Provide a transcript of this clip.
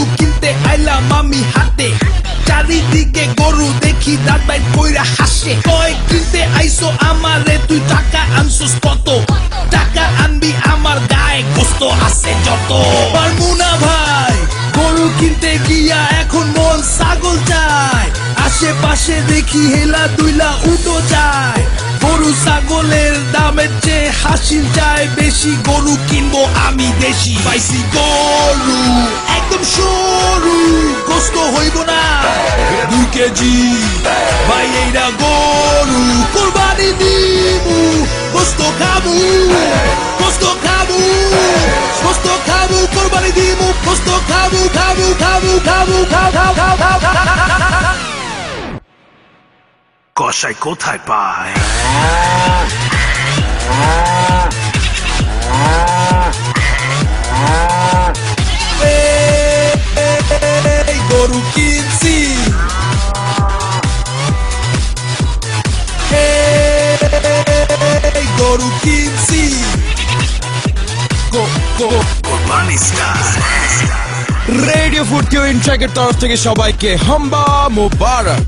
গরু কিনতে আইলাম আমি হাতে, চারিদিকে গরু দেখি দাঁত বাইট কইরা হাসে। কয় কিনতে আইসো আমারে তুই টাকা আনছস কত? টাকা আনবি আমার গায়ে গোস্ত আছে যত। পারমু না ভাই গরু কিনতে গিয়া এখন মন ছাগল চায়, আশেপাশে দেখি হেলা দুইলা উটো যায়। গরু ছাগলের দামের চেয়ে হাসিল যায় বেশি, গরু কিনবো আমি দেশি। পাইছি গরু একদম সরু, গোস্ত হইব না 2 কেজি ভাই, এইটা গরু কোরবানি দিমু। গোস্ত খাবো, গোস্ত খাবো, গোস্ত খাবো, কোরবানি দিমু। গোস্ত খাবো, খাবো, খাবো, খাবো, খাবো, খাবো, খাবো। কসাই কোথায় পায়? গরু কিনছি, গরু কিনছি, কোরবানি স্টাইল। রেডিও ফুর্তি ও ইনট্রাকের তরফ থেকে সবাইকে হাম্বা মোবারক।